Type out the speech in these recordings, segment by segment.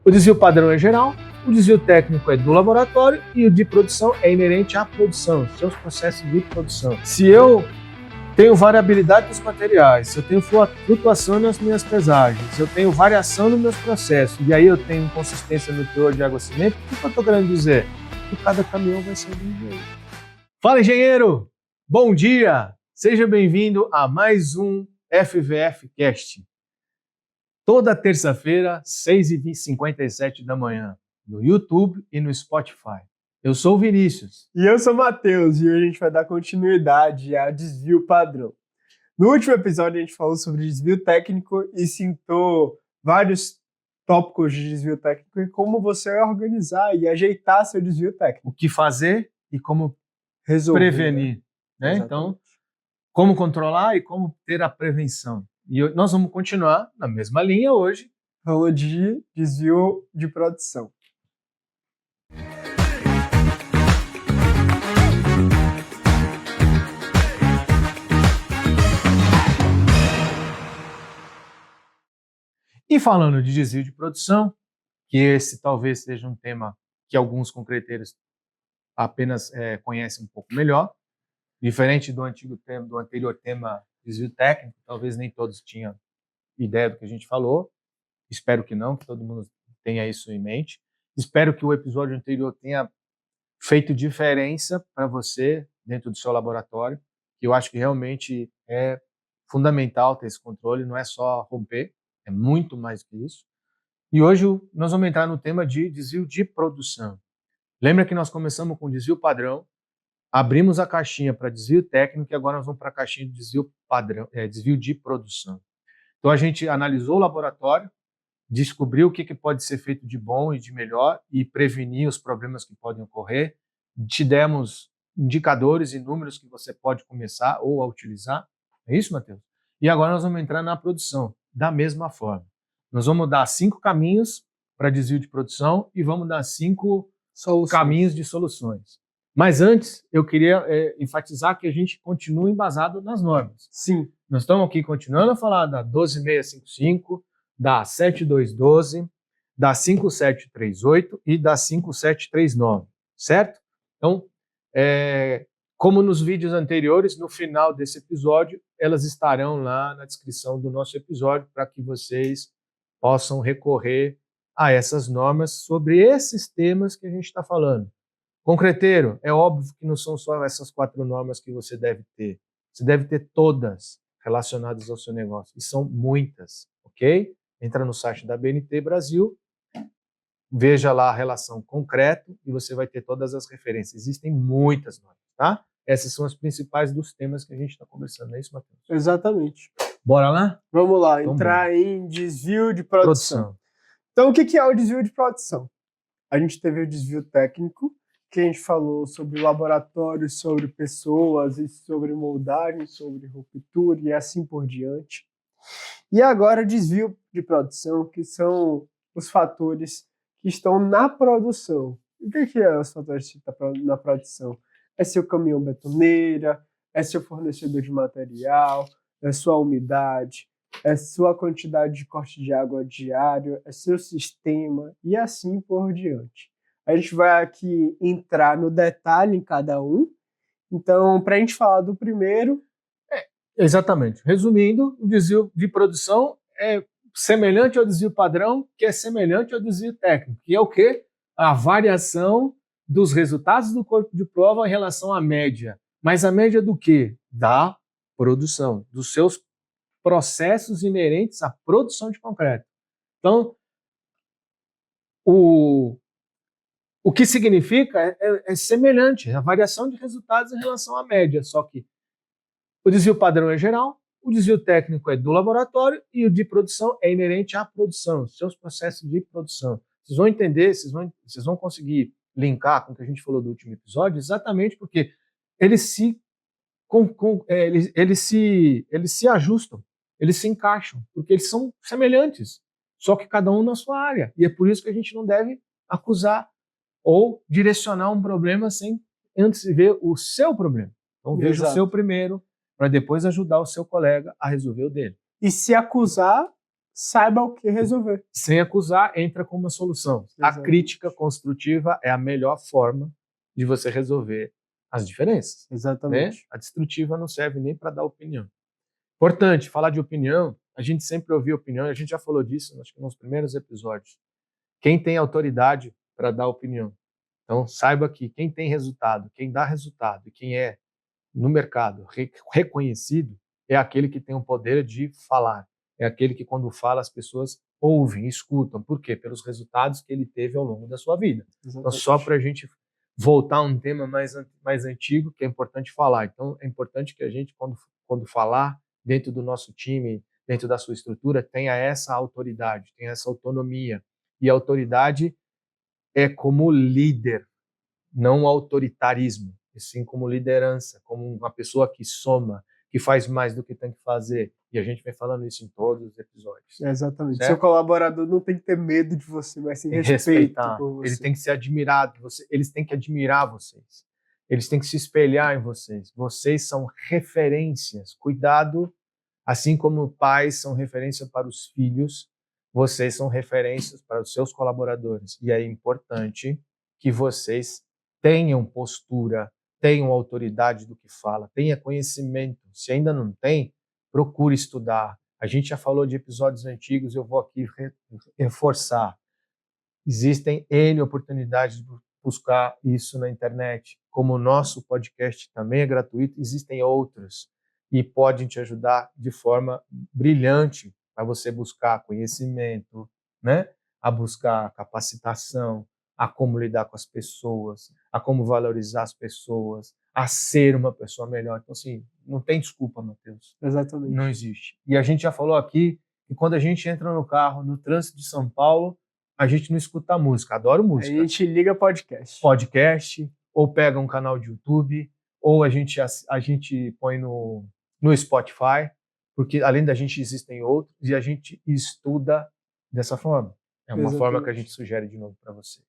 O desvio padrão é geral, o desvio técnico é do laboratório e o de produção é inerente à produção, seus processos de produção. Se eu tenho variabilidade dos materiais, se eu tenho flutuação nas minhas pesagens, se eu tenho variação nos meus processos e aí eu tenho inconsistência no teor de água cimento, o que eu estou querendo dizer? Que cada caminhão vai ser de um jeito. Fala, engenheiro! Bom dia! Seja bem-vindo a mais um FVF Cast. Toda terça-feira, 6h57 da manhã, no YouTube e no Spotify. Eu sou o Vinícius. E eu sou o Matheus, e hoje a gente vai dar continuidade a desvio padrão. No último episódio a gente falou sobre desvio técnico e citou vários tópicos de desvio técnico e como você organizar e ajeitar seu desvio técnico. O que fazer e como resolver, prevenir. Né? Então, como controlar e como ter a prevenção. E nós vamos continuar na mesma linha hoje. Falando de desvio de produção. E falando de desvio de produção, que esse talvez seja um tema que alguns concreteiros apenas conhecem um pouco melhor, diferente do anterior tema desvio técnico, talvez nem todos tinham ideia do que a gente falou. Espero que não, que todo mundo tenha isso em mente. Espero que o episódio anterior tenha feito diferença para você dentro do seu laboratório, que eu acho que realmente é fundamental ter esse controle, não é só romper, é muito mais que isso. E hoje nós vamos entrar no tema de desvio de produção. Lembra que nós começamos com desvio padrão, abrimos a caixinha para desvio técnico e agora nós vamos para a caixinha de desvio padrão, desvio de produção. Então a gente analisou o laboratório, descobriu o que pode ser feito de bom e de melhor e prevenir os problemas que podem ocorrer. Te demos indicadores e números que você pode começar ou a utilizar. É isso, Matheus? E agora nós vamos entrar na produção, da mesma forma. Nós vamos dar 5 caminhos para desvio de produção e vamos dar 5 caminhos de soluções. Mas antes, eu queria enfatizar que a gente continua embasado nas normas. Sim. Nós estamos aqui continuando a falar da 12655, da 7212, da 5738 e da 5739, certo? Então, como nos vídeos anteriores, no final desse episódio, elas estarão lá na descrição do nosso episódio para que vocês possam recorrer a essas normas sobre esses temas que a gente está falando. Concreteiro, é óbvio que não são só essas 4 normas que você deve ter. Você deve ter todas relacionadas ao seu negócio. E são muitas, ok? Entra no site da BNT Brasil, veja lá a relação concreto e você vai ter todas as referências. Existem muitas normas, tá? Essas são as principais dos temas que a gente está conversando, não é isso, Matheus? Exatamente. Bora lá? Vamos lá, entrar em desvio de produção. Então, o que é o desvio de produção? A gente teve o desvio técnico, que a gente falou sobre laboratório, sobre pessoas, e sobre moldagem, sobre ruptura e assim por diante. E agora desvio de produção, que são os fatores que estão na produção. O que é os fatores que estão na produção? É seu caminhão betoneira, é seu fornecedor de material, é sua umidade, é sua quantidade de corte de água diário, é seu sistema e assim por diante. A gente vai aqui entrar no detalhe em cada um. Então, para a gente falar do primeiro... Exatamente. Resumindo, o desvio de produção é semelhante ao desvio padrão, que é semelhante ao desvio técnico, que é o quê? A variação dos resultados do corpo de prova em relação à média. Mas a média do quê? Da produção, dos seus processos inerentes à produção de concreto. Então, o que significa é semelhante, a variação de resultados em relação à média, só que o desvio padrão é geral, o desvio técnico é do laboratório e o de produção é inerente à produção, seus processos de produção. Vocês vão entender, vocês vão conseguir linkar com o que a gente falou do último episódio, exatamente porque eles se ajustam, eles se encaixam, porque eles são semelhantes, só que cada um na sua área. E é por isso que a gente não deve acusar ou direcionar um problema sem antes ver o seu problema. Então veja o seu primeiro, para depois ajudar o seu colega a resolver o dele. E se acusar, saiba o que resolver. Sem acusar, entra com uma solução. Exatamente. A crítica construtiva é a melhor forma de você resolver as diferenças. Né? Exatamente. A destrutiva não serve nem para dar opinião. Importante, falar de opinião, a gente sempre ouviu opinião, a gente já falou disso, acho que nos primeiros episódios. Quem tem autoridade para dar opinião? Então, saiba que quem tem resultado, quem dá resultado e quem é, no mercado, reconhecido, é aquele que tem o poder de falar. É aquele que, quando fala, as pessoas ouvem, escutam. Por quê? Pelos resultados que ele teve ao longo da sua vida. Exatamente. Então, só para a gente voltar a um tema mais antigo, que é importante falar. Então, é importante que a gente, quando falar, dentro do nosso time, dentro da sua estrutura, tenha essa autoridade, tenha essa autonomia. E a autoridade é como líder, não autoritarismo, e sim como liderança, como uma pessoa que soma, que faz mais do que tem que fazer. E a gente vem falando isso em todos os episódios. Exatamente. Certo? Seu colaborador não tem que ter medo de você, mas sim respeito por você. Ele tem que ser admirado, eles têm que admirar vocês. Eles têm que se espelhar em vocês. Vocês são referências. Cuidado, assim como pais são referência para os filhos, vocês são referências para os seus colaboradores. E é importante que vocês tenham postura, tenham autoridade do que fala, tenha conhecimento. Se ainda não tem, procure estudar. A gente já falou de episódios antigos, eu vou aqui reforçar. Existem N oportunidades de buscar isso na internet. Como o nosso podcast também é gratuito, existem outros e podem te ajudar de forma brilhante para você buscar conhecimento, né? A buscar capacitação, a como lidar com as pessoas, a como valorizar as pessoas, a ser uma pessoa melhor. Então, assim, não tem desculpa, Matheus. Exatamente. Não existe. E a gente já falou aqui que quando a gente entra no carro, no trânsito de São Paulo, a gente não escuta música. Adoro música. A gente liga podcast. Podcast, ou pega um canal de YouTube, ou a gente põe no Spotify, porque além da gente existem outros, e a gente estuda dessa forma. É uma forma que a gente sugere de novo para você.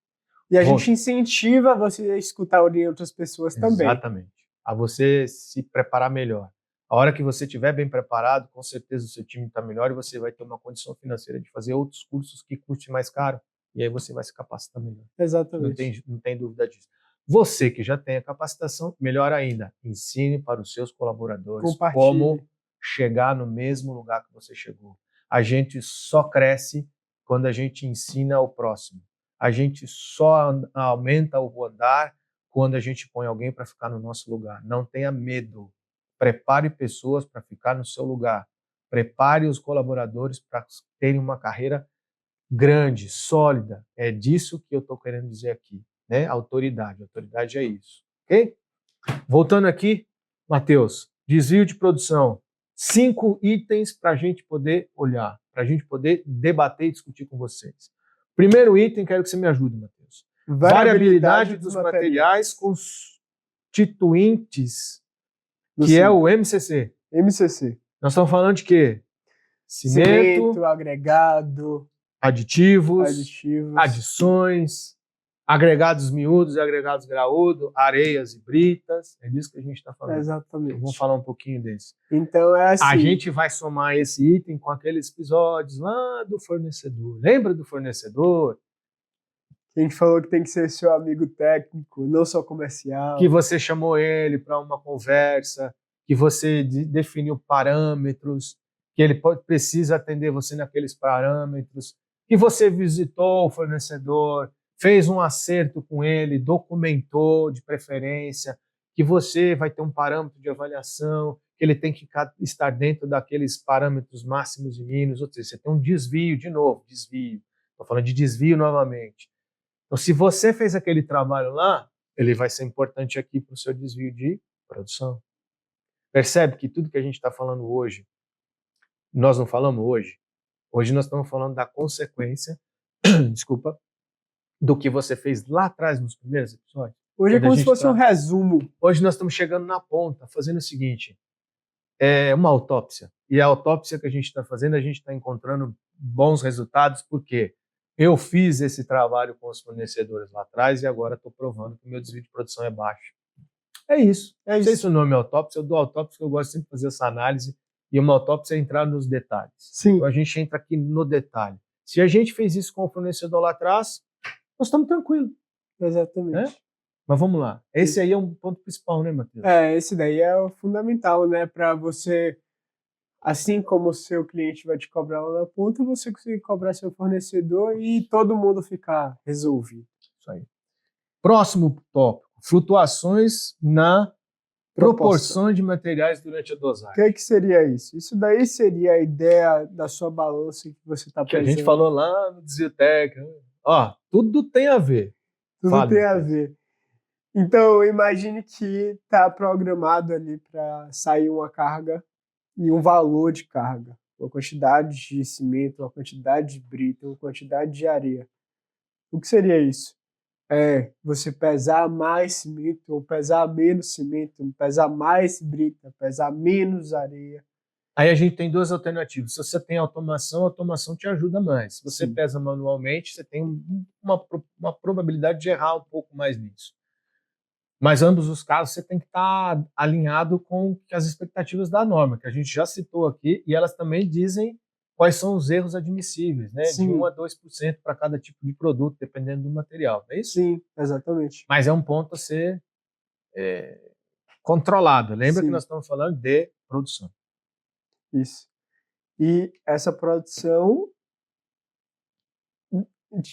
E a gente incentiva você a escutar outras pessoas também. Exatamente. A você se preparar melhor. A hora que você estiver bem preparado, com certeza o seu time está melhor e você vai ter uma condição financeira de fazer outros cursos que custem mais caro. E aí você vai se capacitar melhor. Exatamente. Não tem dúvida disso. Você que já tem a capacitação, melhor ainda, ensine para os seus colaboradores como chegar no mesmo lugar que você chegou. A gente só cresce quando a gente ensina ao próximo. A gente só aumenta o andar quando a gente põe alguém para ficar no nosso lugar. Não tenha medo. Prepare pessoas para ficar no seu lugar. Prepare os colaboradores para terem uma carreira grande, sólida. É disso que eu estou querendo dizer aqui, né? Autoridade. Autoridade é isso. Ok? Voltando aqui, Matheus, desvio de produção. 5 itens para a gente poder olhar, para a gente poder debater e discutir com vocês. Primeiro item, quero que você me ajude, Matheus. Variabilidade dos materiais constituintes, que é o MCC. MCC. Nós estamos falando de quê? Cimento, agregado, aditivos, adições, agregados miúdos e agregados graúdos, areias e britas. É disso que a gente está falando. Exatamente. Então, vamos falar um pouquinho desse. Então é assim. A gente vai somar esse item com aqueles episódios lá do fornecedor. Lembra do fornecedor? A gente falou que tem que ser seu amigo técnico, não só comercial. Que você chamou ele para uma conversa, que você definiu parâmetros, que ele precisa atender você naqueles parâmetros, que você visitou o fornecedor, fez um acerto com ele, documentou de preferência, que você vai ter um parâmetro de avaliação, que ele tem que estar dentro daqueles parâmetros máximos e mínimos, ou seja, você tem um desvio, de novo, desvio. Estou falando de desvio novamente. Então, se você fez aquele trabalho lá, ele vai ser importante aqui para o seu desvio de produção. Percebe que tudo que a gente está falando hoje, nós não falamos hoje. Hoje nós estamos falando da consequência, desculpa, do que você fez lá atrás nos primeiros episódios. Hoje é como se fosse um resumo. Hoje nós estamos chegando na ponta, fazendo o seguinte, é uma autópsia. E a autópsia que a gente está fazendo, a gente está encontrando bons resultados, porque eu fiz esse trabalho com os fornecedores lá atrás e agora estou provando que o meu desvio de produção é baixo. É isso. Não sei se o nome é autópsia, eu dou autópsia, porque eu gosto sempre de fazer essa análise E uma autópsia é entrar nos detalhes. Sim. Então a gente entra aqui no detalhe. Se a gente fez isso com o fornecedor lá atrás, nós estamos tranquilos. Exatamente. Mas vamos lá. Esse aí é um ponto principal, né, Matheus? Esse daí é o fundamental, né? Para você, assim como o seu cliente vai te cobrar lá na ponta, você conseguir cobrar seu fornecedor e todo mundo ficar resolvido. Isso aí. Próximo tópico. Flutuações na proporção de materiais durante a dosagem. O que seria isso? Isso daí seria a ideia da sua balança que você está Que a gente falou lá no desvio técnico. Ó, tudo tem a ver. Tudo tem a ver. Então, imagine que está programado ali para sair uma carga e um valor de carga, uma quantidade de cimento, uma quantidade de brita, uma quantidade de areia. O que seria isso? Você pesar mais cimento ou pesar menos cimento, pesar mais brita, pesar menos areia. Aí a gente tem duas alternativas. Se você tem automação, a automação te ajuda mais. Se você Sim. pesa manualmente, você tem uma probabilidade de errar um pouco mais nisso. Mas ambos os casos você tem que estar alinhado com as expectativas da norma, que a gente já citou aqui, e elas também dizem quais são os erros admissíveis, né? Sim. De 1 a 2% para cada tipo de produto, dependendo do material, não é isso? Sim, exatamente. Mas é um ponto a ser controlado. Lembra Sim. que nós estamos falando de produção. Isso. E essa produção,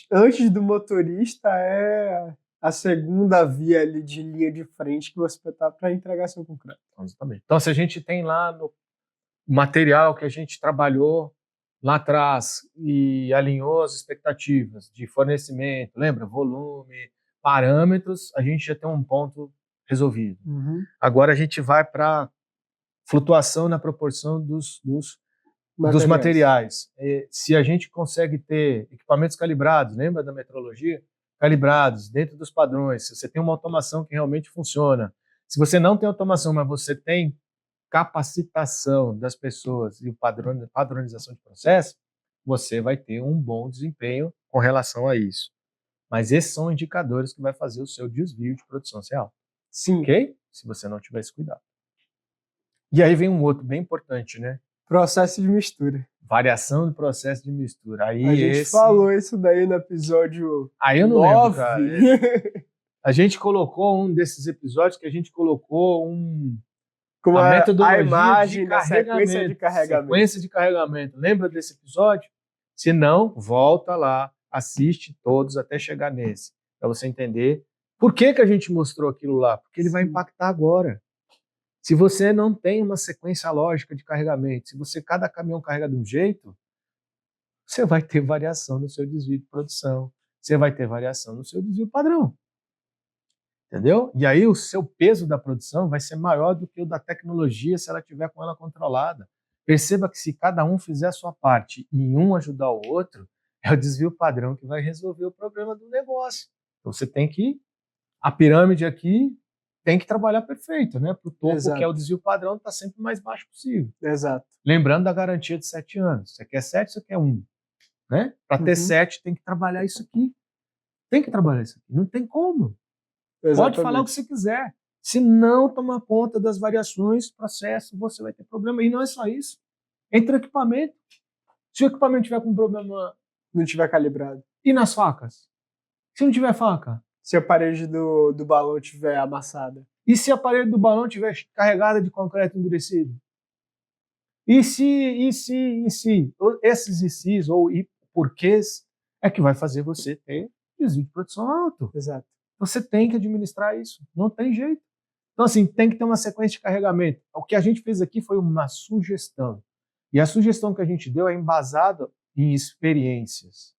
antes do motorista, é a segunda via ali de linha de frente que você está para entregar seu concreto. Exatamente. Então, se a gente tem lá no material que a gente trabalhou lá atrás e alinhou as expectativas de fornecimento, lembra? Volume, parâmetros, a gente já tem um ponto resolvido. Uhum. Agora a gente vai para flutuação na proporção dos materiais. Se a gente consegue ter equipamentos calibrados, lembra da metrologia? Calibrados, dentro dos padrões, se você tem uma automação que realmente funciona, se você não tem automação, mas você tem capacitação das pessoas e padronização de processo, você vai ter um bom desempenho com relação a isso. Mas esses são indicadores que vai fazer o seu desvio de produção real. Sim. Ok? Se você não tiver esse cuidado. E aí vem um outro bem importante, né? Processo de mistura. Variação do processo de mistura. Aí a gente falou isso daí no episódio Aí eu não 9. lembro, cara. A gente colocou um desses episódios que a gente colocou com a metodologia a imagem de da sequência de carregamento. Sequência de carregamento. Lembra desse episódio? Se não, volta lá, assiste todos até chegar nesse, para você entender por que a gente mostrou aquilo lá. Porque ele vai impactar agora. Se você não tem uma sequência lógica de carregamento, se cada caminhão carrega de um jeito, você vai ter variação no seu desvio de produção, você vai ter variação no seu desvio padrão. Entendeu? E aí o seu peso da produção vai ser maior do que o da tecnologia se ela tiver com ela controlada. Perceba que se cada um fizer a sua parte e um ajudar o outro, é o desvio padrão que vai resolver o problema do negócio. Então você tem que, a pirâmide aqui tem que trabalhar perfeito, né? Para o topo, Exato. que é o desvio padrão, está sempre o mais baixo possível. Exato. Lembrando da garantia de 7 anos. Você quer 7, você quer 1. Né? Para ter 7, tem que trabalhar isso aqui. Tem que trabalhar isso aqui. Não tem como. Exatamente. Pode falar o que você quiser. Se não tomar conta das variações, processo, você vai ter problema. E não é só isso. Entre o equipamento. Se o equipamento tiver com problema... Não tiver calibrado. E nas facas? Se não tiver faca? Se a parede do balão tiver amassada? E se a parede do balão tiver carregada de concreto endurecido? E se? Esses e se's ou e porquês é que vai fazer você ter desvio de produção alto. Exato. Você tem que administrar isso, não tem jeito. Então, assim, tem que ter uma sequência de carregamento. O que a gente fez aqui foi uma sugestão. E a sugestão que a gente deu é embasada em experiências.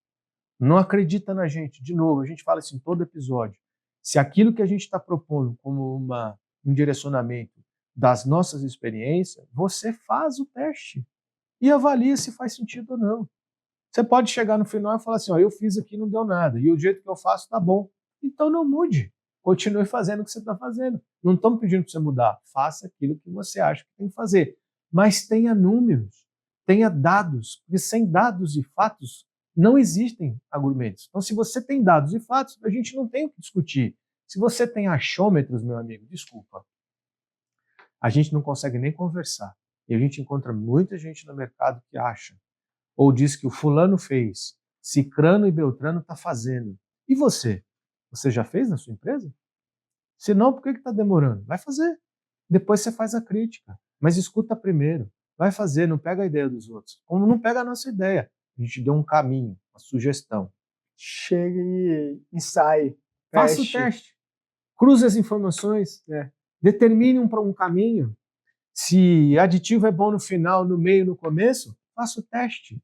Não acredita na gente. De novo, a gente fala isso em todo episódio. Se aquilo que a gente está propondo como um direcionamento das nossas experiências, você faz o teste e avalia se faz sentido ou não. Você pode chegar no final e falar assim, ó, eu fiz aqui e não deu nada, e o jeito que eu faço tá bom. Então não mude, continue fazendo o que você está fazendo. Não estamos pedindo para você mudar, faça aquilo que você acha que tem que fazer. Mas tenha números, tenha dados, porque sem dados e fatos não existem argumentos. Então se você tem dados e fatos, a gente não tem o que discutir. Se você tem achômetros, meu amigo, desculpa, a gente não consegue nem conversar. E a gente encontra muita gente no mercado que acha, ou diz que o fulano fez, Cicrano e Beltrano está fazendo. E você? Você já fez na sua empresa? Se não, por que está demorando? Vai fazer. Depois você faz a crítica. Mas escuta primeiro. Vai fazer, não pega a ideia dos outros. Como não pega a nossa ideia. A gente deu um caminho, uma sugestão. Chega e ensaie. Faça o teste. Cruze as informações. Determine um caminho. Se aditivo é bom no final, no meio, no começo, faça o teste.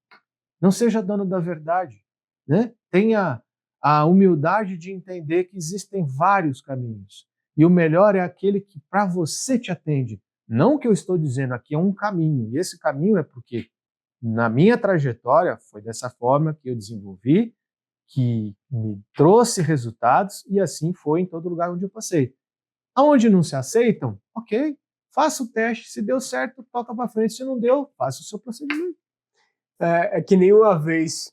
Não seja dono da verdade. Né? Tenha a humildade de entender que existem vários caminhos. E o melhor é aquele que para você te atende. Não o que eu estou dizendo aqui é um caminho. E esse caminho é porque na minha trajetória foi dessa forma que eu desenvolvi, que me trouxe resultados e assim foi em todo lugar onde eu passei. Aonde não se aceitam, ok, faça o teste. Se deu certo, toca para frente. Se não deu, faça o seu procedimento. É que nem uma vez,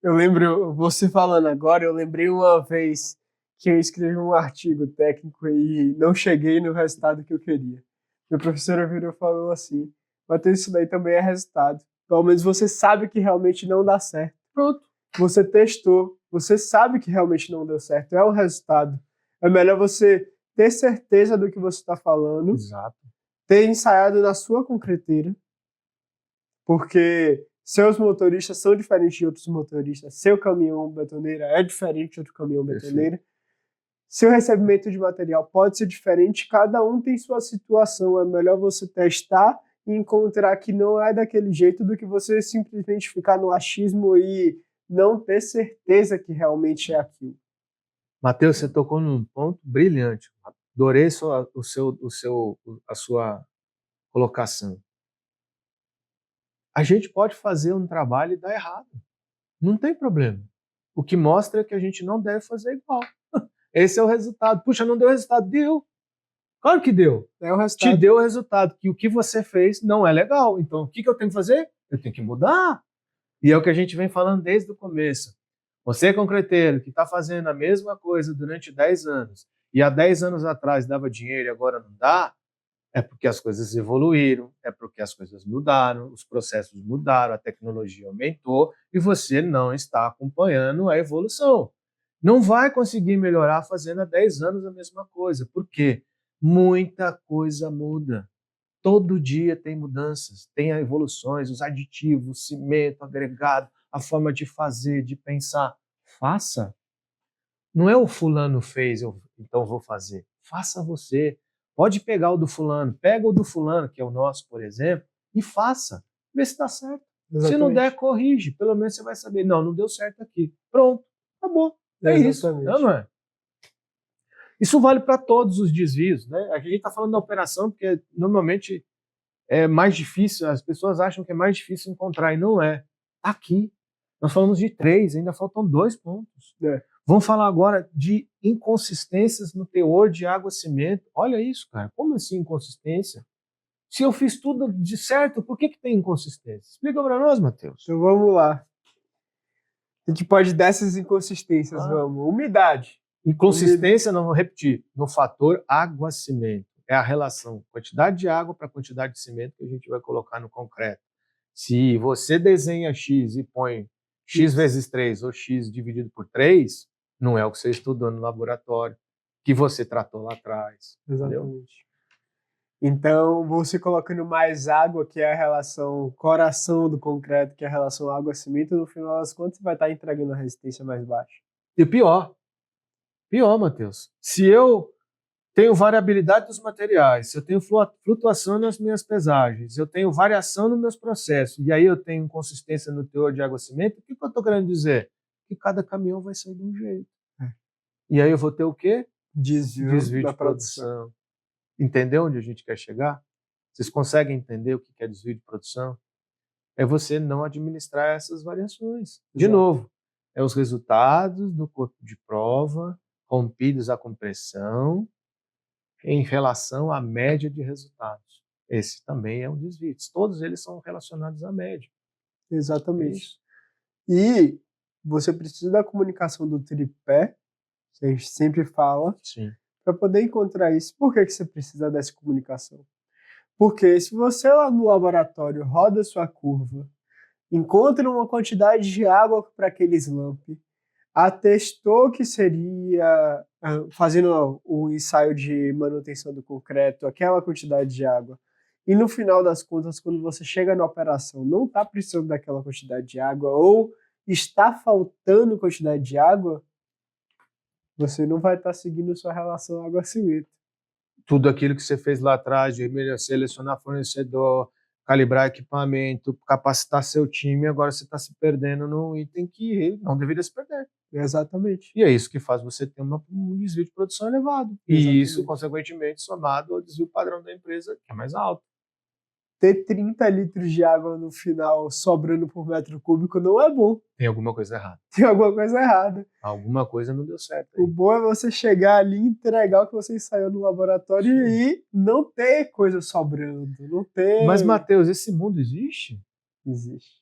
eu lembro, você falando agora, eu lembrei uma vez que eu escrevi um artigo técnico e não cheguei no resultado que eu queria. Meu professor virou e falou assim: Matheus, isso daí também é resultado. Pelo menos você sabe que realmente não dá certo. Pronto. Você testou, você sabe que realmente não deu certo. É um resultado. É melhor você ter certeza do que você está falando. Exato. Ter ensaiado na sua concreteira. Porque seus motoristas são diferentes de outros motoristas. Seu caminhão betoneira é diferente de outro caminhão betoneira. Seu recebimento de material pode ser diferente. Cada um tem sua situação. É melhor você testar e encontrar que não é daquele jeito do que você simplesmente ficar no achismo e não ter certeza que realmente é aquilo. Matheus, você tocou num ponto brilhante. Adorei a sua colocação. A gente pode fazer um trabalho e dar errado. Não tem problema. O que mostra é que a gente não deve fazer igual. Esse é o resultado. Puxa, não deu resultado. Deu. Claro que deu. É o resultado. Te deu o resultado, que o que você fez não é legal. Então, o que eu tenho que fazer? Eu tenho que mudar. E é o que a gente vem falando desde o começo. Você, concreteiro, que está fazendo a mesma coisa durante 10 anos, e há 10 anos atrás dava dinheiro e agora não dá, é porque as coisas evoluíram, é porque as coisas mudaram, os processos mudaram, a tecnologia aumentou e você não está acompanhando a evolução. Não vai conseguir melhorar fazendo há 10 anos a mesma coisa. Por quê? Muita coisa muda. Todo dia tem mudanças, tem evoluções, os aditivos, o cimento agregado, a forma de fazer, de pensar. Faça. Não é o fulano fez, então vou fazer. Faça você. Pode pegar o do fulano, pega o do fulano, que é o nosso, por exemplo, e faça. Vê se dá certo. Exatamente. Se não der, corrige. Pelo menos você vai saber, não deu certo aqui. Pronto, acabou. É isso, não é? Isso vale para todos os desvios, né? A gente está falando da operação porque normalmente é mais difícil, as pessoas acham que é mais difícil encontrar, e não é. Tá aqui. Nós falamos de 3, ainda faltam 2 pontos. Vamos falar agora de inconsistências no teor de água-cimento. Olha isso, cara. Como assim inconsistência? Se eu fiz tudo de certo, por que tem inconsistência? Explica para nós, Matheus. Então vamos lá. A gente pode dar essas inconsistências, vamos. Umidade. Inconsistência, não vou repetir, no fator água-cimento. É a relação quantidade de água para quantidade de cimento que a gente vai colocar no concreto. Se você desenha X e põe X vezes 3 ou X dividido por 3, não é o que você estudou no laboratório, que você tratou lá atrás. Exatamente. Entendeu? Então, você colocando mais água, que é a relação coração do concreto, que é a relação água-cimento, no final das contas, você vai estar entregando a resistência mais baixa. E pior, Matheus, se eu tenho variabilidade dos materiais, se eu tenho flutuação nas minhas pesagens, eu tenho variação nos meus processos, e aí eu tenho inconsistência no teor de água-cimento, o que eu estou querendo dizer? Que cada caminhão vai sair de um jeito. E aí eu vou ter o quê? Desvio de produção. Entendeu onde a gente quer chegar? Vocês conseguem entender o que é desvio de produção? É você não administrar essas variações. De novo, é os resultados do corpo de prova rompidos à compressão em relação à média de resultados. Esse também é um desvio. Todos eles são relacionados à média. Exatamente. E você precisa da comunicação do tripé, que a gente sempre fala, para poder encontrar isso. Por que você precisa dessa comunicação? Porque se você lá no laboratório roda sua curva, encontra uma quantidade de água para aquele slump, atestou que seria, fazendo o ensaio de manutenção do concreto, aquela quantidade de água, e no final das contas, quando você chega na operação, não está precisando daquela quantidade de água, ou está faltando quantidade de água, você não vai estar seguindo sua relação água-cimento. Tudo aquilo que você fez lá atrás, de selecionar fornecedor, calibrar equipamento, capacitar seu time, agora você está se perdendo num item que não deveria se perder. Exatamente. E é isso que faz você ter um desvio de produção elevado. Exatamente. E isso, consequentemente, somado ao desvio padrão da empresa, que é mais alto. Ter 30 litros de água no final sobrando por metro cúbico não é bom. Tem alguma coisa errada. Tem alguma coisa errada. Alguma coisa não deu certo aí. O bom é você chegar ali, entregar o que você ensaiou no laboratório e não ter coisa sobrando. Não ter... Mas, Matheus, esse mundo existe? Existe.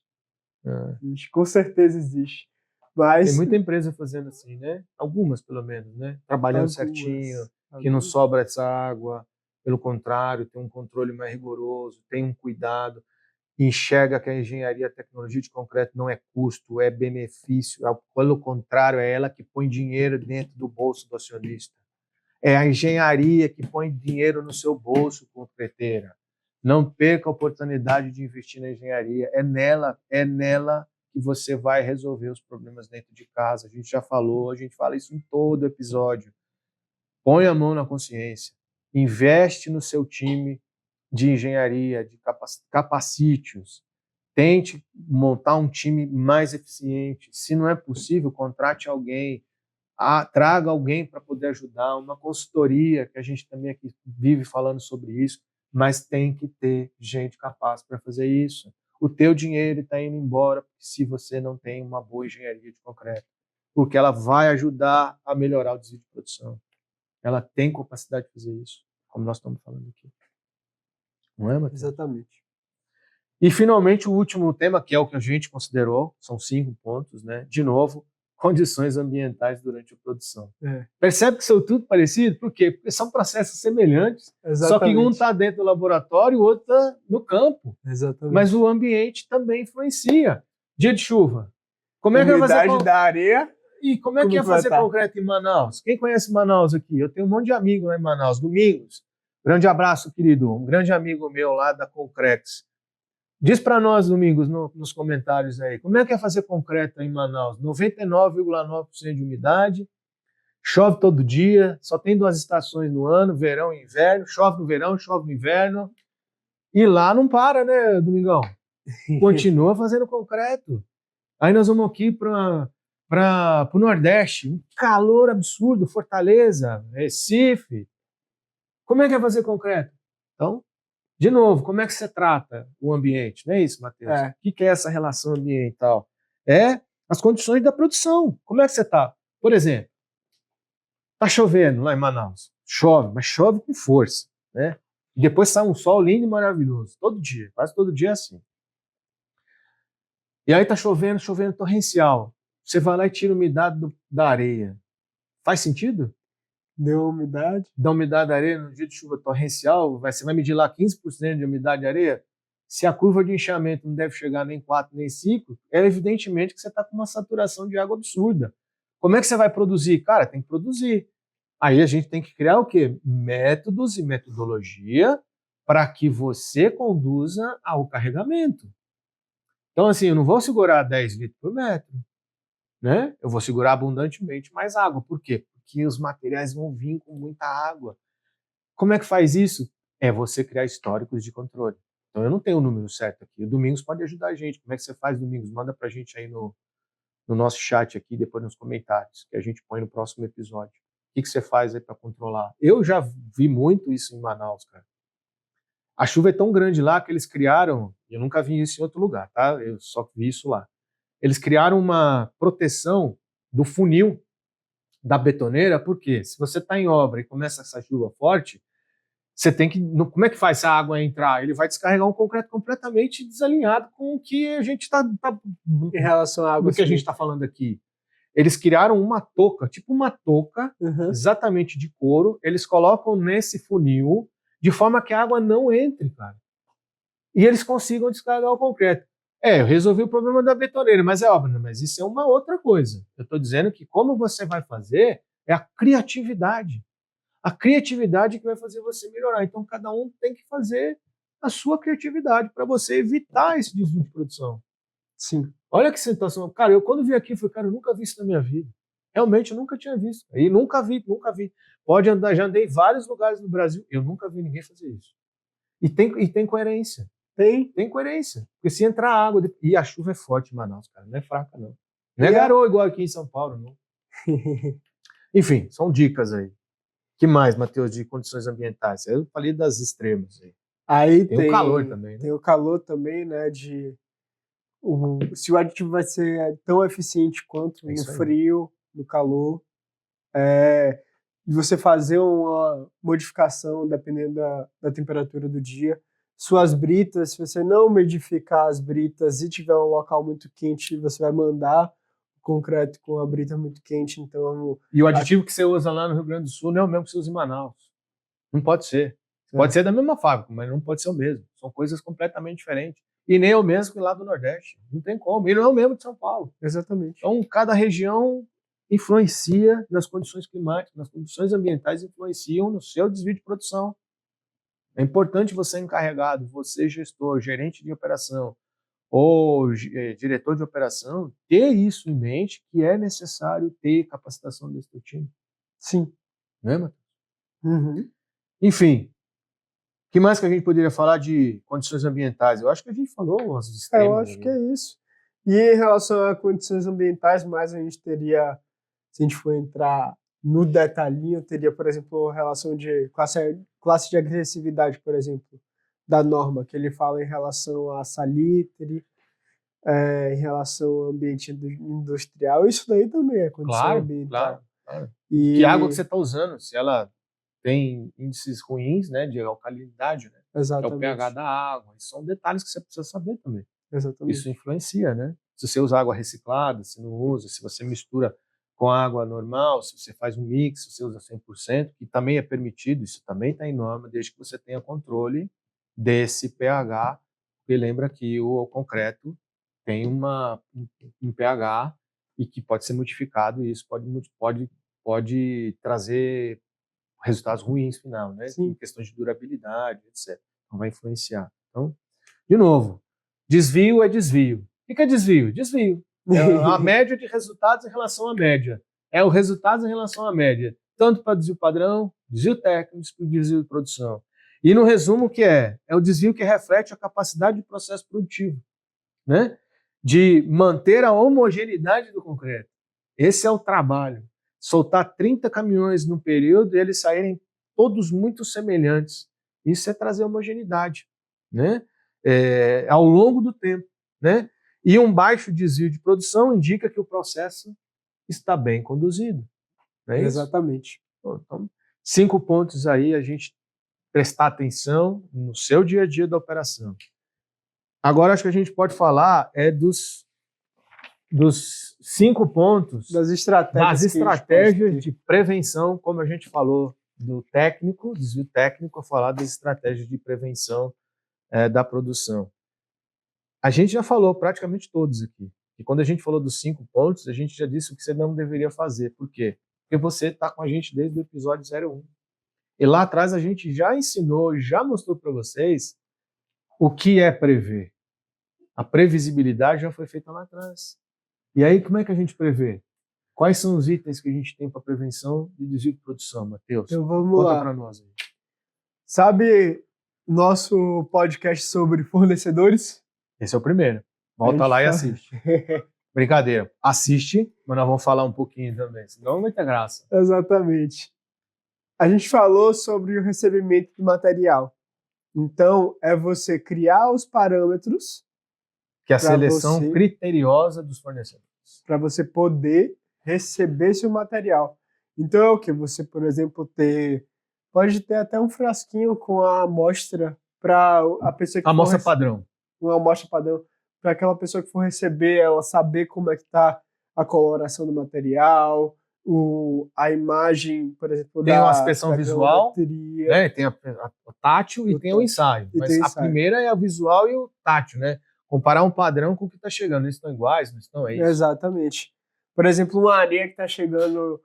Existe. Com certeza existe. Mas... Tem muita empresa fazendo assim, né? Algumas, pelo menos, né? Trabalhando certinho, que não sobra essa água. Pelo contrário, tem um controle mais rigoroso, tem um cuidado, enxerga que a engenharia, a tecnologia de concreto não é custo, é benefício. Pelo contrário, é ela que põe dinheiro dentro do bolso do acionista. É a engenharia que põe dinheiro no seu bolso, concreteira. Não perca a oportunidade de investir na engenharia. É nela que você vai resolver os problemas dentro de casa. A gente já falou, a gente fala isso em todo episódio. Põe a mão na consciência. Investe no seu time de engenharia, de capacite-os. Tente montar um time mais eficiente. Se não é possível, contrate alguém. Traga alguém para poder ajudar. Uma consultoria, que a gente também aqui vive falando sobre isso. Mas tem que ter gente capaz para fazer isso. O teu dinheiro está indo embora se você não tem uma boa engenharia de concreto. Porque ela vai ajudar a melhorar o desvio de produção. Ela tem capacidade de fazer isso, como nós estamos falando aqui. Não é, Matheus? Exatamente. E, finalmente, o último tema, que é o que a gente considerou, são 5 pontos, né? De novo, condições ambientais durante a produção. Percebe que são tudo parecido? Por quê? Porque são processos semelhantes, só que um está dentro do laboratório e o outro está no campo. Exatamente. Mas o ambiente também influencia. Dia de chuva. Como é que vai fazer da areia. E como é que ia fazer concreto em Manaus? Quem conhece Manaus aqui? Eu tenho um monte de amigos lá em Manaus. Domingos, grande abraço, querido. Um grande amigo meu lá da Concrex. Diz para nós, Domingos, nos comentários aí, como é que é fazer concreto em Manaus? 99,9% de umidade, chove todo dia, só tem 2 estações no ano, verão e inverno, chove no verão, chove no inverno. E lá não para, né, Domingão? Continua fazendo concreto. Aí nós vamos aqui para o Nordeste, um calor absurdo, Fortaleza, Recife. Como é que é fazer concreto? Então, de novo, como é que você trata o ambiente? Não é isso, Matheus? O que é essa relação ambiental? É as condições da produção. Como é que você está? Por exemplo, está chovendo lá em Manaus. Chove, mas chove com força, né? E depois sai um sol lindo e maravilhoso. Todo dia, quase todo dia é assim. E aí está chovendo, chovendo torrencial. Você vai lá e tira a umidade da areia. Faz sentido? Deu umidade? Da umidade da areia no dia de chuva torrencial, você vai medir lá 15% de umidade de areia. Se a curva de inchamento não deve chegar nem 4, nem 5, é evidentemente que você está com uma saturação de água absurda. Como é que você vai produzir? Cara, tem que produzir. Aí a gente tem que criar o quê? Métodos e metodologia para que você conduza ao carregamento. Então, assim, eu não vou segurar 10 litros por metro, né? Eu vou segurar abundantemente mais água. Por quê? Porque os materiais vão vir com muita água. Como é que faz isso? É você criar históricos de controle. Então, eu não tenho o número certo aqui. O Domingos pode ajudar a gente. Como é que você faz, Domingos? Manda pra gente aí no nosso chat aqui, depois nos comentários, que a gente põe no próximo episódio. O que você faz aí para controlar? Eu já vi muito isso em Manaus, cara. A chuva é tão grande lá que eles criaram, eu nunca vi isso em outro lugar, tá? Eu só vi isso lá. Eles criaram uma proteção do funil da betoneira, porque se você está em obra e começa essa chuva forte, você tem que... Como é que faz essa água entrar? Ele vai descarregar um concreto completamente desalinhado com o que a gente está... Em relação à água. Do que a gente está falando aqui. Eles criaram uma touca, tipo uma touca, exatamente de couro, eles colocam nesse funil, de forma que a água não entre, cara. E eles consigam descarregar o concreto. Eu resolvi o problema da betoneira, mas é óbvio, mas isso é uma outra coisa. Eu estou dizendo que como você vai fazer é a criatividade. A criatividade que vai fazer você melhorar. Então, cada um tem que fazer a sua criatividade para você evitar esse desvio de produção. Sim. Olha que situação. Cara, eu quando vi aqui, eu falei, cara, eu nunca vi isso na minha vida. Realmente, eu nunca tinha visto. E nunca vi. Pode andar, já andei em vários lugares no Brasil, eu nunca vi ninguém fazer isso. E tem coerência. Tem coerência. Porque se entrar água, e a chuva é forte em Manaus, cara, não é fraca, não. Não é garoa igual aqui em São Paulo, não. Enfim, são dicas aí. Que mais, Matheus, de condições ambientais? Eu falei das extremas aí. Aí tem o calor também, né? Tem o calor também, né? Se o aditivo vai ser tão eficiente quanto no frio, no calor, você fazer uma modificação dependendo da temperatura do dia. Suas britas, se você não umidificar as britas e tiver um local muito quente, você vai mandar o concreto com a brita muito quente. Então, e o aditivo que você usa lá no Rio Grande do Sul não é o mesmo que você usa em Manaus. Não pode ser. Pode ser da mesma fábrica, mas não pode ser o mesmo. São coisas completamente diferentes. E nem é o mesmo que lá do Nordeste. Não tem como. E não é o mesmo de São Paulo. Exatamente. Então, cada região influencia nas condições climáticas, nas condições ambientais influenciam no seu desvio de produção. É importante você encarregado, você gestor, gerente de operação ou diretor de operação, ter isso em mente, que é necessário ter capacitação desse teu time. Sim. Não é, Matheus? Uhum. Enfim, o que mais que a gente poderia falar de condições ambientais? Eu acho que a gente falou as extremas. Eu acho que é isso. E em relação a condições ambientais, mais a gente teria, se a gente for entrar no detalhinho, teria, por exemplo, relação de classe de agressividade, por exemplo, da norma, que ele fala em relação a salitre, em relação ao ambiente industrial. Isso daí também é condição ambiental. Claro. E que água que você está usando, se ela tem índices ruins, né, de alcalinidade, né? Exatamente. Que é o pH da água. Isso são detalhes que você precisa saber também. Exatamente. Isso influencia, né? Se você usa água reciclada, se não usa, se você mistura com água normal, se você faz um mix, se você usa 100%, que também é permitido, isso também está em norma, desde que você tenha controle desse pH, porque lembra que o concreto tem um pH e que pode ser modificado, e isso pode trazer resultados ruins final, né? Sim. Em questões de durabilidade, etc. Então vai influenciar. Então, de novo, desvio é desvio. O que é desvio? Desvio. É a média de resultados em relação à média. É o resultado em relação à média. Tanto para desvio padrão, desvio técnico, para desvio de produção. E no resumo, o que é? É o desvio que reflete a capacidade de processo produtivo, né? De manter a homogeneidade do concreto. Esse é o trabalho. Soltar 30 caminhões no período e eles saírem todos muito semelhantes. Isso é trazer homogeneidade, né? Ao longo do tempo, né? E um baixo desvio de produção indica que o processo está bem conduzido. Não é isso? Exatamente. Então, 5 pontos aí a gente prestar atenção no seu dia a dia da operação. Agora acho que a gente pode falar dos 5 pontos das estratégias de prevenção, como a gente falou do técnico, desvio técnico, a falar das estratégias de prevenção da produção. A gente já falou praticamente todos aqui. E quando a gente falou dos 5 pontos, a gente já disse o que você não deveria fazer. Por quê? Porque você está com a gente desde o episódio 01. E lá atrás a gente já ensinou, já mostrou para vocês o que é prever. A previsibilidade já foi feita lá atrás. E aí, como é que a gente prevê? Quais são os itens que a gente tem para prevenção de desvio de produção, Matheus? Então vamos lá. Conta para nós aí. Sabe nosso podcast sobre fornecedores? Esse é o primeiro. Volta lá e assiste. Brincadeira. Assiste, mas nós vamos falar um pouquinho também, senão não vai ter graça. Exatamente. A gente falou sobre o recebimento do material. Então, é você criar os parâmetros que é a seleção criteriosa dos fornecedores. Para você poder receber seu material. Então é o que? Você, por exemplo, pode ter até um frasquinho com a amostra para a pessoa que amostra padrão. Uma amostra padrão. Para aquela pessoa que for receber, ela saber como é que está a coloração do material, a imagem, por exemplo, Tem uma inspeção da visual, geometria, né? Tem o tátil e O tem o tátil. ensaio. E Mas tem o a ensaio. primeira é o visual e o tátil, né? Comparar um padrão com o que está chegando. Eles estão iguais, não estão? É isso. Exatamente. Por exemplo, uma areia que está chegando,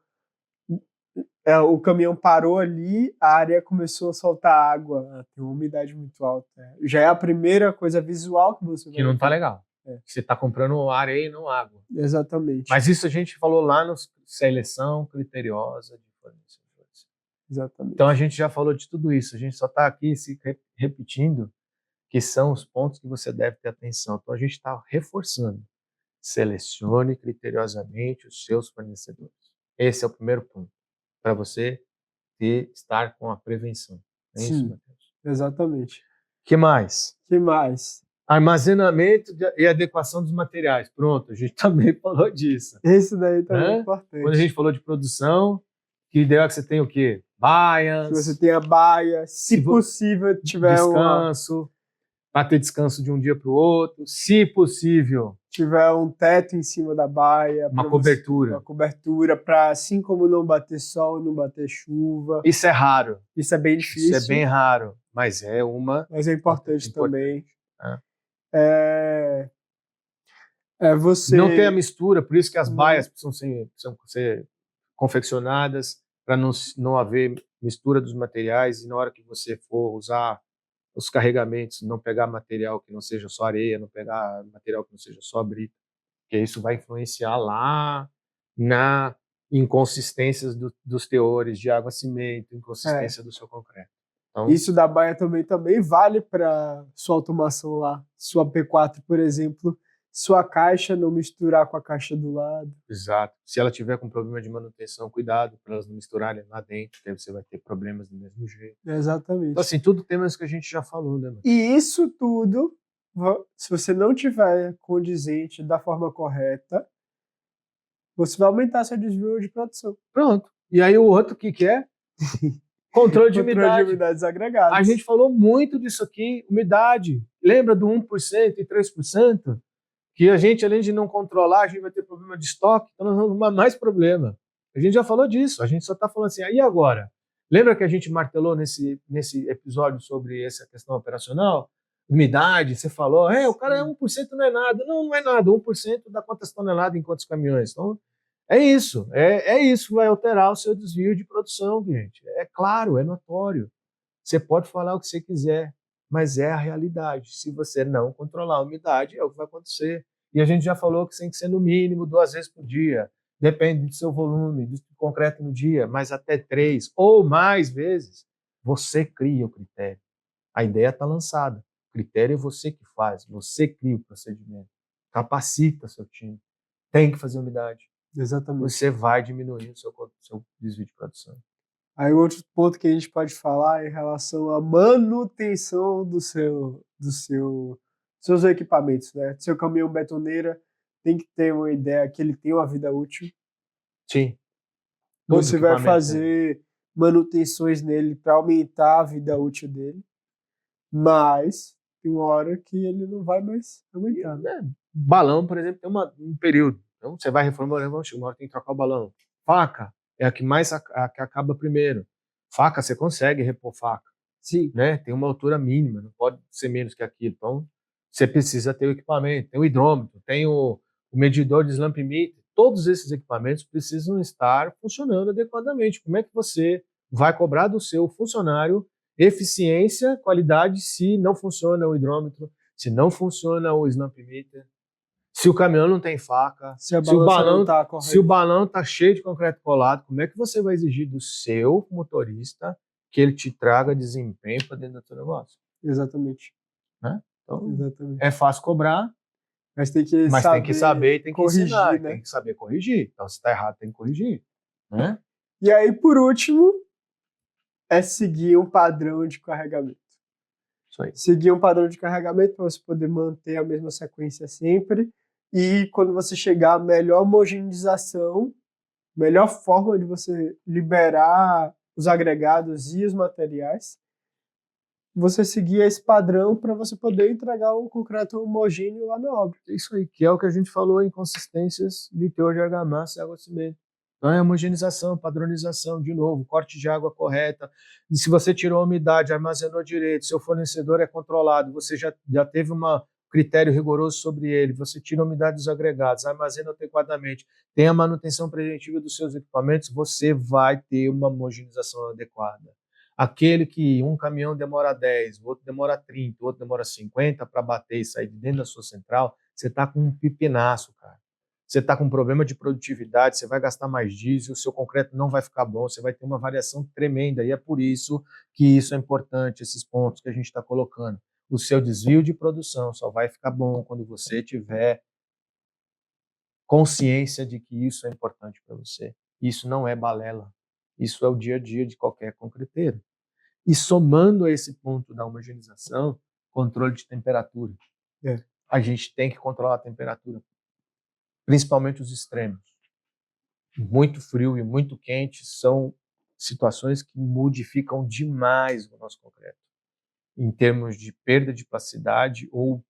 o caminhão parou ali, a areia começou a soltar água, tem uma umidade muito alta. Já é a primeira coisa visual que você vai Que não tá ver. legal. Você está comprando areia e não água. Exatamente. Mas isso a gente falou lá no seleção criteriosa de fornecedores. Exatamente. Então a gente já falou de tudo isso. A gente só está aqui se repetindo que são os pontos que você deve ter atenção. Então a gente está reforçando. Selecione criteriosamente os seus fornecedores. Esse é o primeiro ponto para você estar com a prevenção. É isso, Sim, Matheus? exatamente. Que mais? Que mais? Armazenamento e adequação dos materiais. Pronto, a gente também falou disso. Esse daí também é Né? importante. Quando a gente falou de produção, que ideal é que você tenha o quê? Baias. Que você tenha baia, se possível tiver descanso, para ter descanso de um dia para o outro. Se possível, tiver um teto em cima da baia, uma cobertura. Uma cobertura para, assim como não bater sol, não bater chuva. Isso é raro. Isso é bem difícil. Isso é bem raro, mas é uma. Mas é importante também. É. Você não ter a mistura, por isso que as baias precisam ser confeccionadas para não haver mistura dos materiais, e na hora que você for usar os carregamentos, não pegar material que não seja só areia, não pegar material que não seja só brita, porque isso vai influenciar lá na inconsistências dos teores de água-cimento, inconsistência do seu concreto. Então, isso da baia também vale para sua automação lá, sua P4, por exemplo, sua caixa não misturar com a caixa do lado. Exato. Se ela tiver com problema de manutenção, cuidado para elas não misturarem lá dentro, porque aí você vai ter problemas do mesmo jeito. Exatamente. Então, assim, tudo temas que a gente já falou, né, mano? E isso tudo, se você não tiver condizente da forma correta, você vai aumentar seu desvio de produção. Pronto. E aí o outro que é? Controle de umidade. Controle de umidades agregadas. A gente falou muito disso aqui, umidade. Lembra do 1% e 3%? Que a gente, além de não controlar, a gente vai ter problema de estoque, então nós vamos arrumar mais problema. A gente já falou disso, a gente só está falando assim, aí agora? Lembra que a gente martelou nesse episódio sobre essa questão operacional? Umidade, você falou, o cara é 1% não é nada. Não, não é nada, 1% dá quantas toneladas em quantos caminhões? Então, é isso que vai alterar o seu desvio de produção, gente. É claro, é notório. Você pode falar o que você quiser, mas é a realidade. Se você não controlar a umidade, é o que vai acontecer. E a gente já falou que tem que ser no mínimo 2 vezes por dia. Depende do seu volume, do concreto no dia, mas até 3 ou mais vezes, você cria o critério. A ideia está lançada. O critério é você que faz, você cria o procedimento. Capacita seu time. Tem que fazer umidade. Exatamente. Você vai diminuir o seu desvio de produção. Aí outro ponto que a gente pode falar é em relação à manutenção dos seus equipamentos, né? Seu caminhão betoneira tem que ter uma ideia que ele tem uma vida útil. Sim. Você vai fazer manutenções nele para aumentar a vida útil dele, mas tem uma hora que ele não vai mais aumentar. Né? Balão, por exemplo, tem um período. Então você vai reformando, uma hora tem que trocar o balão. Faca é a que mais que acaba primeiro. Faca, você consegue repor faca. Sim. Né? Tem uma altura mínima, não pode ser menos que aquilo. Então, você precisa ter o equipamento. Tem o hidrômetro, tem o medidor de slump meter. Todos esses equipamentos precisam estar funcionando adequadamente. Como é que você vai cobrar do seu funcionário eficiência, qualidade, se não funciona o hidrômetro, se não funciona o slump meter, se o caminhão não tem faca, se o balão está cheio de concreto colado, como é que você vai exigir do seu motorista que ele te traga desempenho para dentro do seu negócio? Exatamente. Né? Então, exatamente. É fácil cobrar, mas tem que saber e tem que corrigir, ensinar, né? Tem que saber corrigir. Então, se está errado, tem que corrigir. Né? E aí, por último, é seguir um padrão de carregamento. Isso aí. Seguir um padrão de carregamento para você poder manter a mesma sequência sempre. E quando você chegar à melhor homogeneização, melhor forma de você liberar os agregados e os materiais, você seguir esse padrão para você poder entregar um concreto homogêneo lá na obra. Isso aí, que é o que a gente falou em consistências de teor de argamassa e água-cimento. Então é homogeneização, padronização, de novo, corte de água correta. E se você tirou a umidade, armazenou direito, seu fornecedor é controlado, você já teve um critério rigoroso sobre ele, você tira a umidade dos agregados, armazena adequadamente, tem a manutenção preventiva dos seus equipamentos, você vai ter uma homogeneização adequada. Aquele que um caminhão demora 10, o outro demora 30, o outro demora 50 para bater e sair de dentro da sua central, você está com um pipinaço, cara. Você está com um problema de produtividade, você vai gastar mais diesel, o seu concreto não vai ficar bom, você vai ter uma variação tremenda, e é por isso que isso é importante, esses pontos que a gente está colocando. O seu desvio de produção só vai ficar bom quando você tiver consciência de que isso é importante para você. Isso não é balela, isso é o dia a dia de qualquer concreteiro. E somando a esse ponto da homogeneização, controle de temperatura. A gente tem que controlar a temperatura, principalmente os extremos. Muito frio e muito quente são situações que modificam demais o nosso concreto, em termos de perda de plasticidade ou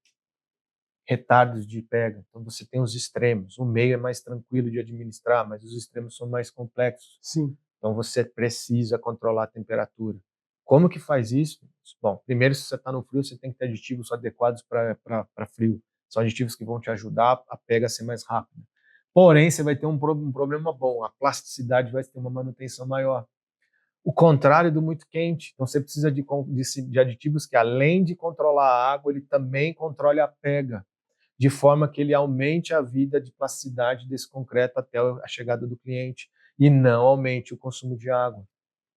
retardos de pega. Então você tem os extremos. O meio é mais tranquilo de administrar, mas os extremos são mais complexos. Sim. Então você precisa controlar a temperatura. Como que faz isso? Bom, primeiro, se você está no frio, você tem que ter aditivos adequados para frio. São aditivos que vão te ajudar a pega a ser mais rápida. Porém, você vai ter um problema bom. A plasticidade vai ter uma manutenção maior. O contrário do muito quente. Então você precisa de aditivos que, além de controlar a água, ele também controle a pega, de forma que ele aumente a vida de plasticidade desse concreto até a chegada do cliente e não aumente o consumo de água.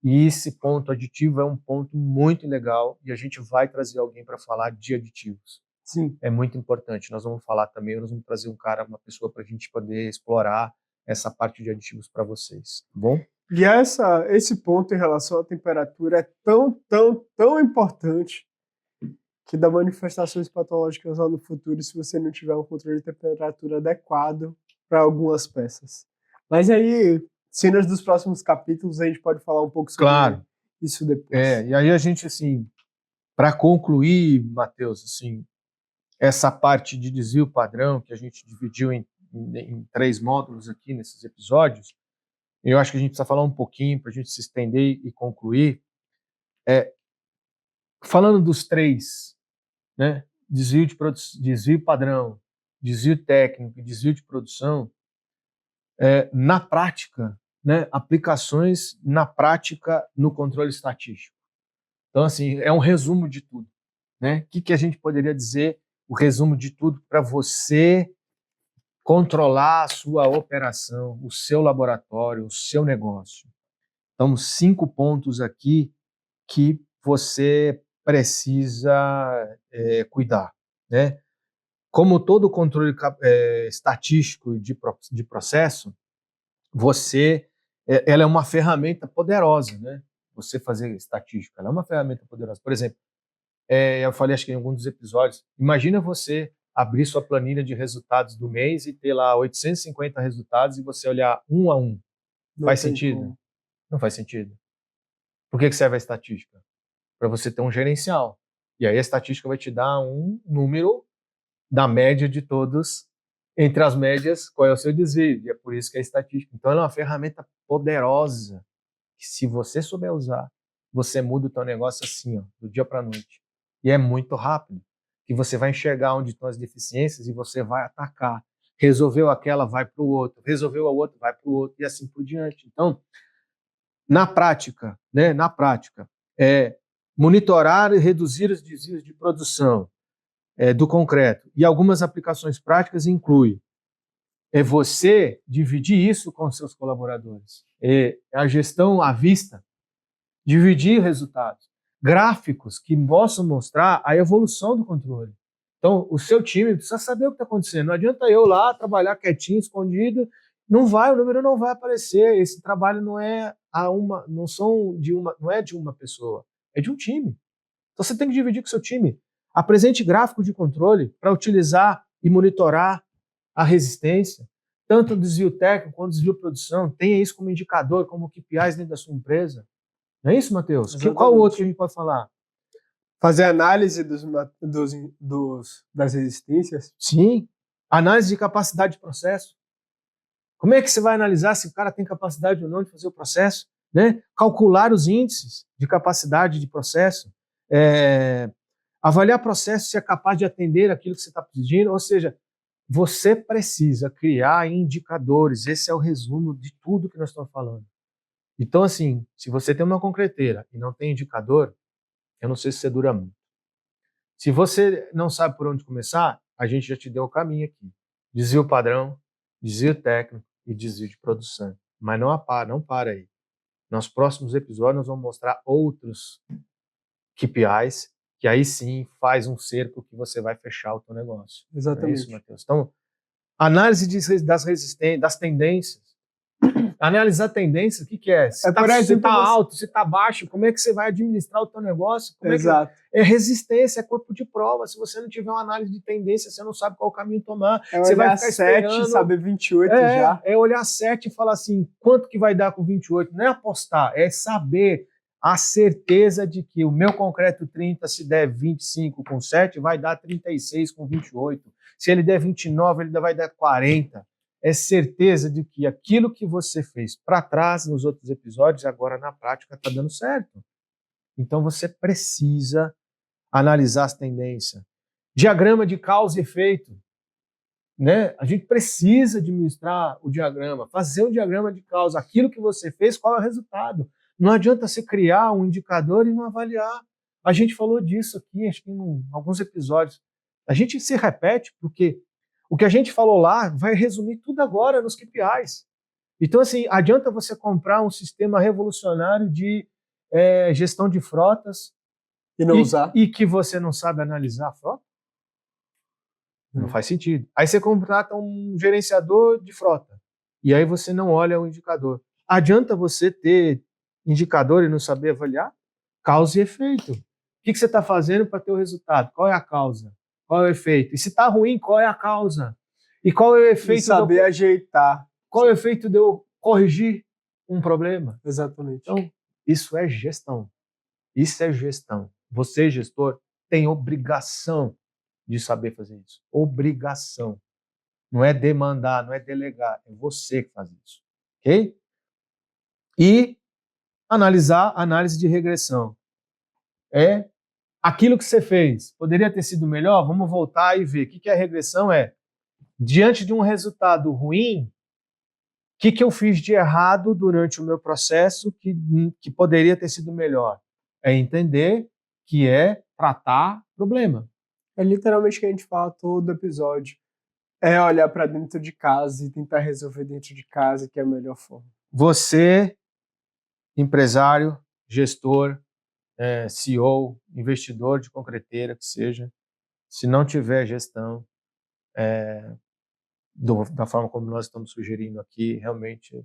E esse ponto aditivo é um ponto muito legal e a gente vai trazer alguém para falar de aditivos. Sim. É muito importante. Nós vamos falar também, nós vamos trazer uma pessoa para a gente poder explorar essa parte de aditivos para vocês, tá bom? E esse ponto em relação à temperatura é tão importante que dá manifestações patológicas lá no futuro se você não tiver um controle de temperatura adequado para algumas peças. Mas aí, cenas dos próximos capítulos, a gente pode falar um pouco sobre isso depois. E aí a gente, assim, para concluir, Matheus, assim, essa parte de desvio padrão que a gente dividiu em 3 módulos aqui nesses episódios, eu acho que a gente precisa falar um pouquinho para a gente se estender e concluir. Falando dos 3, né? Desvio padrão, desvio técnico e desvio de produção, na prática, né? Aplicações na prática no controle estatístico. Então, assim, é um resumo de tudo, né? O que a gente poderia dizer, o resumo de tudo para você controlar a sua operação, o seu laboratório, o seu negócio. Então, 5 pontos aqui que você precisa cuidar, né? Como todo controle estatístico de processo, ela é uma ferramenta poderosa, né? Você fazer estatística, ela é uma ferramenta poderosa. Por exemplo, eu falei, acho que em algum dos episódios, imagina você abrir sua planilha de resultados do mês e ter lá 850 resultados e você olhar um a um. Faz sentido? Não faz sentido. Por que serve a estatística? Para você ter um gerencial. E aí a estatística vai te dar um número da média de todos, entre as médias, qual é o seu desvio. E é por isso que é estatística. Então ela é uma ferramenta poderosa, que se você souber usar, você muda o teu negócio assim, ó, do dia para a noite. E é muito rápido, que você vai enxergar onde estão as deficiências e você vai atacar. Resolveu aquela, vai para o outro. Resolveu a outra, vai para o outro, e assim por diante. Então, na prática, né, monitorar e reduzir os desvios de produção do concreto. E algumas aplicações práticas incluem você dividir isso com seus colaboradores. A gestão à vista, dividir resultados. Gráficos que possam mostrar a evolução do controle. Então, o seu time precisa saber o que está acontecendo. Não adianta eu lá trabalhar quietinho, escondido. Não vai, o número não vai aparecer. Esse trabalho não é de uma pessoa, é de um time. Então você tem que dividir com o seu time. Apresente gráfico de controle para utilizar e monitorar a resistência, tanto o desvio técnico quanto o desvio de produção. Tenha isso como indicador, como KPIs dentro da sua empresa. Não é isso, Matheus? Qual o outro que a gente pode falar? Fazer análise das resistências? Sim. Análise de capacidade de processo. Como é que você vai analisar se o cara tem capacidade ou não de fazer o processo? Né? Calcular os índices de capacidade de processo, avaliar processo se é capaz de atender aquilo que você está pedindo, ou seja, você precisa criar indicadores. Esse é o resumo de tudo que nós estamos falando. Então, assim, se você tem uma concreteira e não tem indicador, eu não sei se você dura muito. Se você não sabe por onde começar, a gente já te deu o caminho aqui. Desvio padrão, desvio técnico e desvio de produção. Mas não para aí. Nos próximos episódios nós vamos mostrar outros KPIs, que aí sim faz um cerco que você vai fechar o teu negócio. Exatamente. Não é isso, Matheus? Então, análise das tendências. Analisar tendência, o que é? Se está alto, se está baixo, como é que você vai administrar o teu negócio? Exato. É resistência, é corpo de prova. Se você não tiver uma análise de tendência, você não sabe qual caminho tomar. Você vai ficar 7, saber 28 já. É olhar 7 e falar assim, quanto que vai dar com 28? Não é apostar, é saber a certeza de que o meu concreto 30, se der 25 com 7, vai dar 36 com 28. Se ele der 29, ele vai dar 40. É certeza de que aquilo que você fez para trás nos outros episódios, agora na prática está dando certo. Então você precisa analisar as tendências. Diagrama de causa e efeito. Né? A gente precisa administrar o diagrama, fazer um diagrama de causa. Aquilo que você fez, qual é o resultado? Não adianta você criar um indicador e não avaliar. A gente falou disso aqui, acho que em alguns episódios. A gente se repete porque o que a gente falou lá vai resumir tudo agora nos KPIs. Então, assim, adianta você comprar um sistema revolucionário de gestão de frotas e não usar. E que você não sabe analisar a frota? Não faz sentido. Aí você contrata um gerenciador de frota e aí você não olha o indicador. Adianta você ter indicador e não saber avaliar? Causa e efeito. O que você está fazendo para ter o resultado? Qual é a causa? Qual é o efeito? E se está ruim, qual é a causa? E qual é o efeito? E saber ajeitar. Qual é o efeito de eu corrigir um problema? Exatamente. Então, isso é gestão. Isso é gestão. Você, gestor, tem obrigação de saber fazer isso. Obrigação. Não é demandar, não é delegar. É você que faz isso. Ok? E análise de regressão. É aquilo que você fez. Poderia ter sido melhor? Vamos voltar e ver. O que é a regressão? Diante de um resultado ruim, o que eu fiz de errado durante o meu processo que poderia ter sido melhor? É entender que é tratar problema. É literalmente o que a gente fala todo episódio. É olhar para dentro de casa e tentar resolver dentro de casa, que é a melhor forma. Você, empresário, gestor, CEO, investidor de concreteira, que seja, se não tiver gestão da forma como nós estamos sugerindo aqui, realmente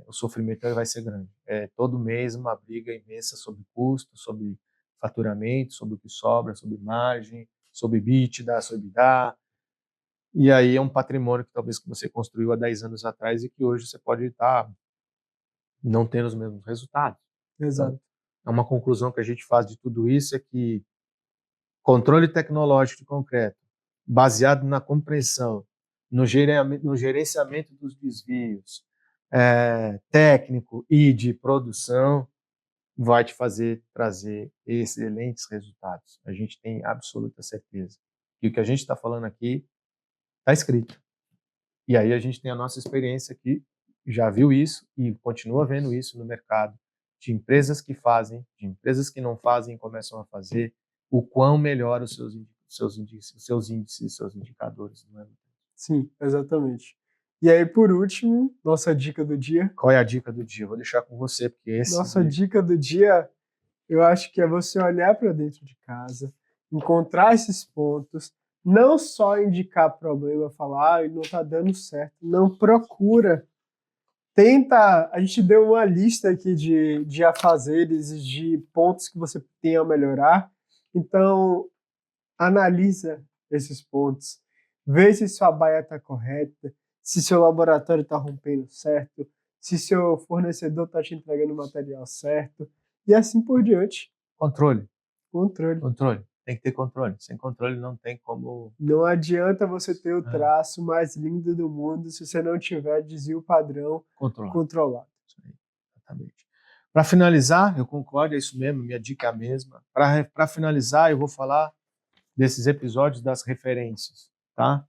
o sofrimento vai ser grande. Todo mês uma briga imensa sobre custo, sobre faturamento, sobre o que sobra, sobre margem, sobre EBITDA, sobre EBITDA. E aí é um patrimônio que talvez que você construiu há 10 anos atrás e que hoje você pode estar não tendo os mesmos resultados. Exato. Então, uma conclusão que a gente faz de tudo isso é que controle tecnológico de concreto, baseado na compreensão, no gerenciamento dos desvios, técnico e de produção, vai te fazer trazer excelentes resultados. A gente tem absoluta certeza. E o que a gente está falando aqui está escrito. E aí a gente tem a nossa experiência aqui, já viu isso e continua vendo isso no mercado, de empresas que fazem, de empresas que não fazem e começam a fazer, o quão melhora os seus índices, seus indicadores. Não é? Sim, exatamente. E aí, por último, nossa dica do dia. Qual é a dica do dia? Eu vou deixar com você, porque esse... Nossa dica do dia, eu acho que é você olhar para dentro de casa, encontrar esses pontos, não só indicar problema, falar, não está dando certo, não, procura. Tenta, a gente deu uma lista aqui de afazeres e de pontos que você tem a melhorar, então analisa esses pontos, vê se sua baia está correta, se seu laboratório está rompendo certo, se seu fornecedor está te entregando o material certo, e assim por diante. Controle. Tem que ter controle. Sem controle não tem como... Não adianta você ter o traço mais lindo do mundo se você não tiver desvio padrão controlado. Isso aí, exatamente. Para finalizar, eu concordo, é isso mesmo, minha dica é a mesma. Para finalizar, eu vou falar desses episódios das referências, tá?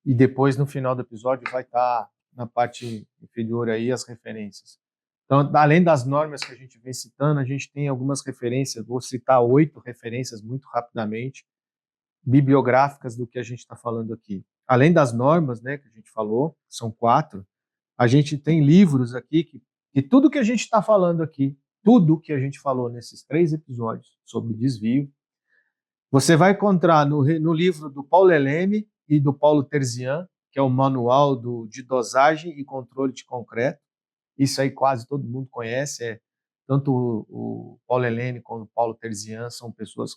E depois, no final do episódio, vai estar na parte inferior aí as referências. Então, além das normas que a gente vem citando, a gente tem algumas referências, vou citar 8 referências muito rapidamente, bibliográficas do que a gente está falando aqui. Além das normas, né, que a gente falou, são 4, a gente tem livros aqui que tudo que a gente está falando aqui, tudo que a gente falou nesses 3 episódios sobre desvio, você vai encontrar no livro do Paulo Helene e do Paulo Terzian, que é o Manual de Dosagem e Controle de Concreto. Isso aí quase todo mundo conhece. Tanto o Paulo Helene como o Paulo Terzian são pessoas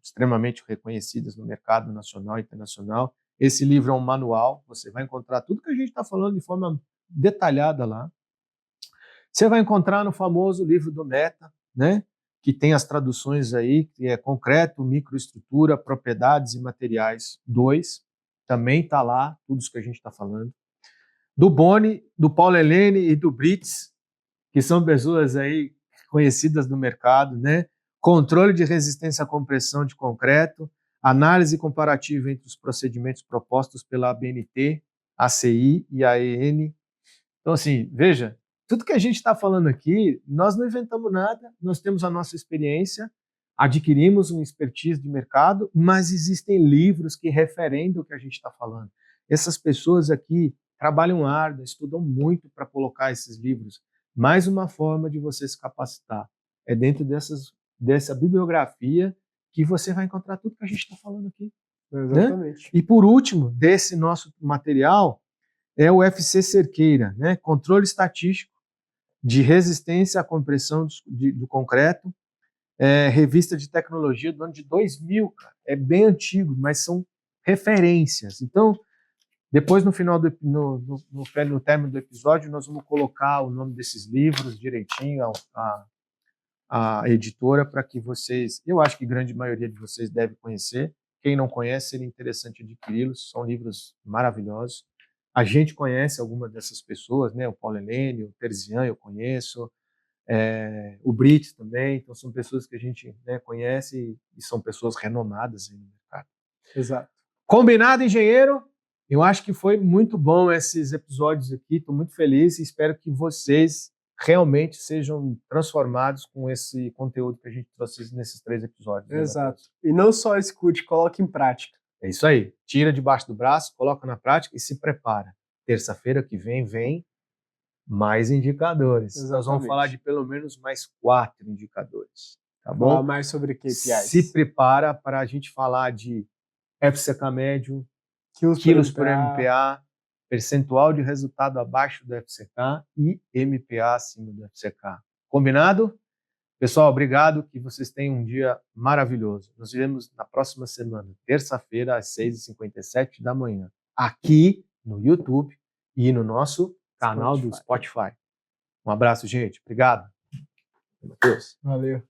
extremamente reconhecidas no mercado nacional e internacional. Esse livro é um manual, você vai encontrar tudo que a gente está falando de forma detalhada lá. Você vai encontrar no famoso livro do Meta, né, que tem as traduções aí, que é Concreto, Microestrutura, Propriedades e Materiais 2, também está lá, tudo isso que a gente está falando. Do Boni, do Paulo Helene e do Brits, que são pessoas aí conhecidas no mercado, né? Controle de resistência à compressão de concreto, análise comparativa entre os procedimentos propostos pela ABNT, ACI e AEN. Então, assim, veja, tudo que a gente está falando aqui, nós não inventamos nada, nós temos a nossa experiência, adquirimos uma expertise de mercado, mas existem livros que referendam o que a gente está falando. Essas pessoas aqui trabalham árduo, estudam muito para colocar esses livros. Mais uma forma de você se capacitar. É dentro dessa bibliografia que você vai encontrar tudo que a gente está falando aqui. Exatamente. Né? E por último, desse nosso material, é o FC Cerqueira, né? Controle estatístico de resistência à compressão do concreto, revista de tecnologia do ano de 2000, cara. É bem antigo, mas são referências. Então, depois, no final no término do episódio, nós vamos colocar o nome desses livros direitinho, a editora, para que vocês, eu acho que a grande maioria de vocês deve conhecer. Quem não conhece, seria interessante adquiri-los. São livros maravilhosos. A gente conhece algumas dessas pessoas, né? O Paulo Helene, o Terzian eu conheço, o Brits também. Então, são pessoas que a gente, né, conhece e são pessoas renomadas aí no mercado. Exato. Combinado, engenheiro? Eu acho que foi muito bom esses episódios aqui, estou muito feliz e espero que vocês realmente sejam transformados com esse conteúdo que a gente trouxe nesses 3 episódios. Exato. Né, e não só escute, coloque em prática. É isso aí. Tira debaixo do braço, coloca na prática e se prepara. Terça-feira que vem mais indicadores. Exatamente. Nós vamos falar de pelo menos mais 4 indicadores. Tá bom? Falar mais sobre KPIs. Se prepara para a gente falar de FCK médio, quilos por MPA, percentual de resultado abaixo do FCK e MPA acima do FCK. Combinado? Pessoal, obrigado, que vocês tenham um dia maravilhoso. Nos vemos na próxima semana, terça-feira, às 6h57 da manhã, aqui no YouTube e no nosso canal do Spotify. Um abraço, gente. Obrigado. Valeu.